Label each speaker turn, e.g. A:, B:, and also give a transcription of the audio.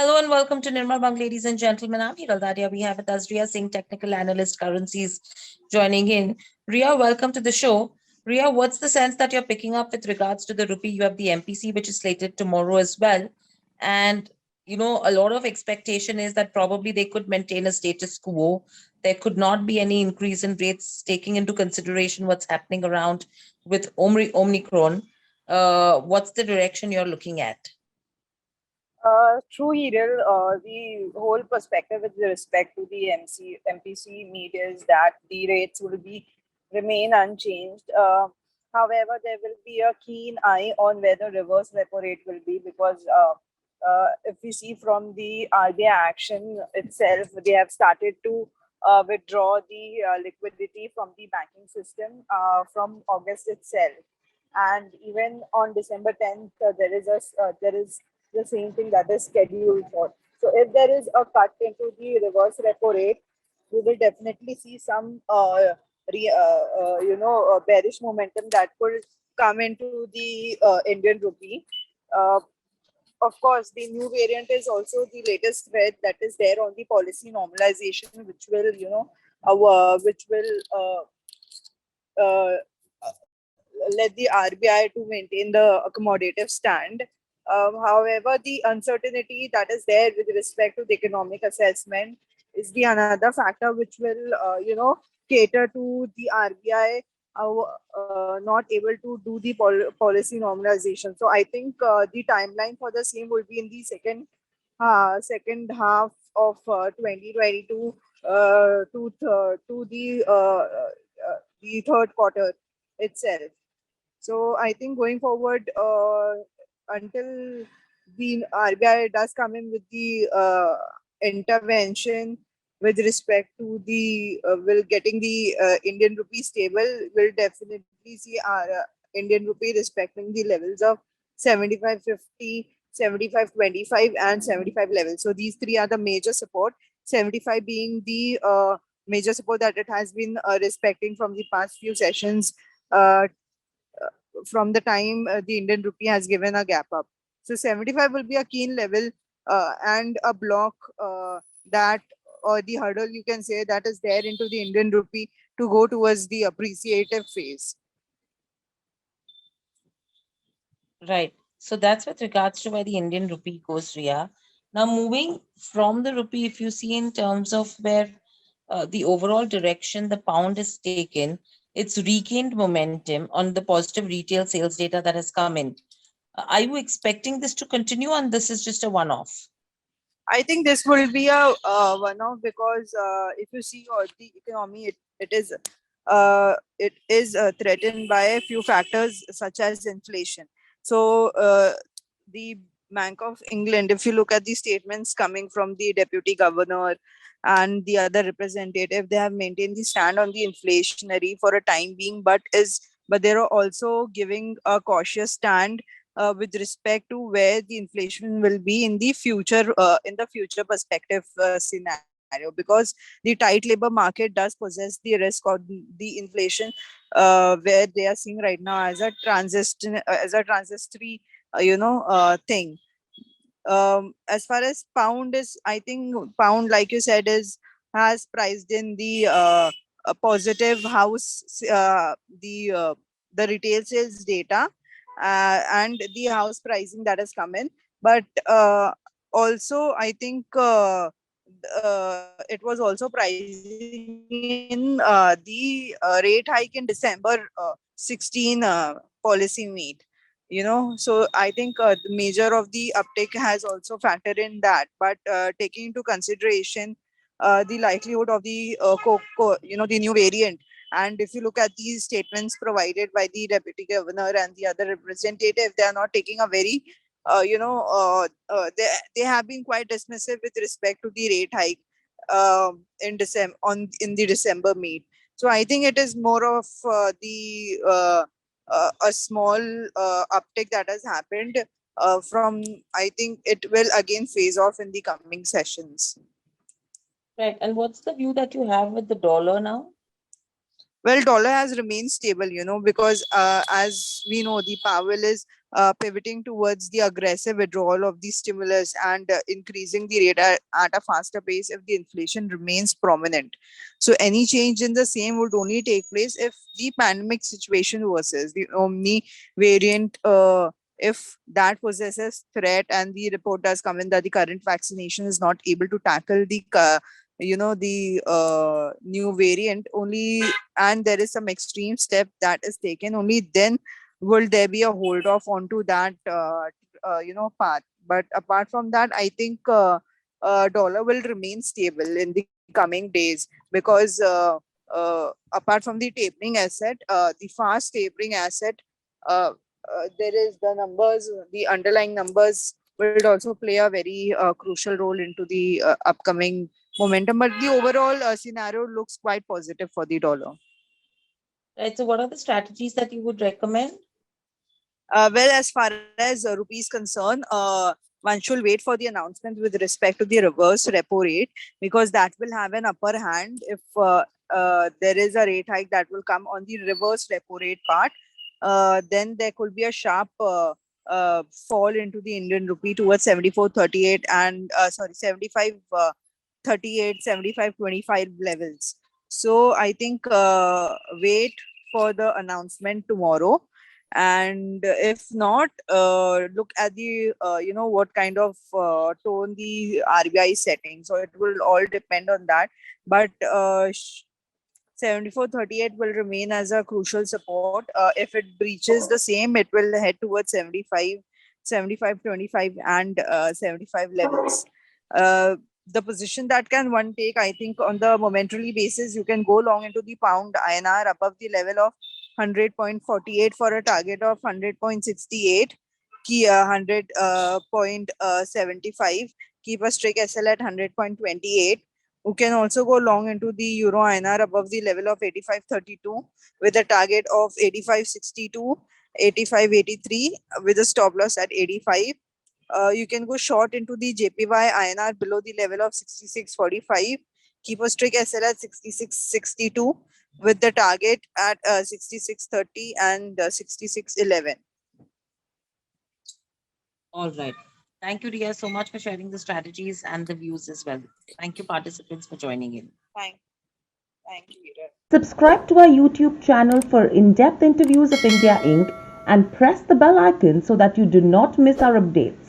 A: Hello and welcome to Nirmal Bang, ladies and gentlemen. I'm Hiral Dadia. We have with us Ria Singh, technical analyst, currencies, joining in. Ria, welcome to the show. Ria, what's the sense that you're picking up with regards to the rupee? You have the MPC, which is slated tomorrow as well. And, a lot of expectation is that probably they could maintain a status quo. There could not be any increase in rates, taking into consideration what's happening around with Omicron. What's the direction you're looking at?
B: True, Hiral. The whole perspective with respect to the MPC meet is that the rates will remain unchanged. However, there will be a keen eye on where the reverse repo rate will be, because if we see from the RBI action itself, they have started to withdraw the liquidity from the banking system from August itself, and even on December 10th, there is the same thing that is scheduled for. So if there is a cut into the reverse repo rate, we will definitely see some bearish momentum that could come into the Indian rupee. Uh, of course, the new variant is also the latest thread that is there on the policy normalization, which will, uh, let the RBI to maintain the accommodative stand. However, the uncertainty that is there with respect to the economic assessment is the another factor which will, cater to the RBI not able to do the policy normalization. So I think the timeline for the same will be in the second half of 2022 to the third quarter itself. So I think going forward, until the RBI does come in with the intervention with respect to the will getting the Indian rupee stable, will definitely see our Indian rupee respecting the levels of 75.50, 75.25, and 75 levels. So these three are the major support. 75 being the major support that it has been respecting from the past few sessions, uh, from the time the Indian rupee has given a gap up. So 75 will be a keen level and a block that, or the hurdle you can say, that is there into the Indian rupee to go towards the appreciative phase.
A: Right. So that's with regards to where the Indian rupee goes, Ria. Now, moving from the rupee, if you see in terms of where the overall direction the pound is taken, it's regained momentum on the positive retail sales data that has come in. Are you expecting this to continue, and this is just a one-off?
B: I think this will be a one-off, because if you see the economy, it is threatened by a few factors such as inflation. So the Bank of England, if you look at the statements coming from the deputy governor and the other representative, they have maintained the stand on the inflationary for a time being, but they are also giving a cautious stand with respect to where the inflation will be in the future perspective scenario, because the tight labor market does possess the risk of the inflation, where they are seeing right now as a transitory thing. As far as pound is, I think pound, like you said, is has priced in the a positive house the retail sales data and the house pricing that has come in. But also I think it was also pricing in the rate hike in December 16 policy meet. So I think the major of the uptake has also factored in that. But taking into consideration the likelihood of the the new variant, and if you look at these statements provided by the deputy governor and the other representative, they are not taking a very they have been quite dismissive with respect to the rate hike in the December meet. So I think it is more of a small uptick that has happened from. I think it will again phase off in the coming sessions.
A: Right. And what's the view that you have with the dollar now?
B: Well, dollar has remained stable, because as we know, the Powell is pivoting towards the aggressive withdrawal of the stimulus and increasing the rate at a faster pace if the inflation remains prominent. So, any change in the same would only take place if the pandemic situation worsens. The Omni variant, if that possesses threat, and the report does come in that the current vaccination is not able to tackle the new variant only, and there is some extreme step that is taken, only then will there be a hold off onto that path. But apart from that, I think dollar will remain stable in the coming days, because apart from the tapering asset, the fast tapering asset, there is the numbers, the underlying numbers will also play a very crucial role into the upcoming momentum. But the overall scenario looks quite positive for the dollar.
A: Right. So, what are the strategies that you would recommend?
B: Well, as far as rupee is concerned, one should wait for the announcement with respect to the reverse repo rate, because that will have an upper hand if there is a rate hike that will come on the reverse repo rate part. Then there could be a sharp fall into the Indian rupee towards 74.38 and sorry 75 38 75.25 levels. So I think wait for the announcement tomorrow, and if not, look at the what kind of tone the RBI is setting. So it will all depend on that. But 74.38 will remain as a crucial support. If it breaches the same, it will head towards 75, 75.25 and 75 levels. The position that can one take, I think, on the momentarily basis, you can go long into the pound INR above the level of 100.48 for a target of 100.68, key 100.75. Keep a strict SL at 100.28. You can also go long into the Euro INR above the level of 85.32 with a target of 85.62, 85.83 with a stop loss at 85. You can go short into the JPY INR below the level of 66.45. Keep a strict SL at 66.62 with the target at 66.30 and 66.11.
A: All right. Thank you, Ria, so much for sharing the strategies and the views as well. Thank you, participants, for joining in.
B: Thank, thank you, Veera.
C: Subscribe to our YouTube channel for in depth interviews of India Inc. and press the bell icon so that you do not miss our updates.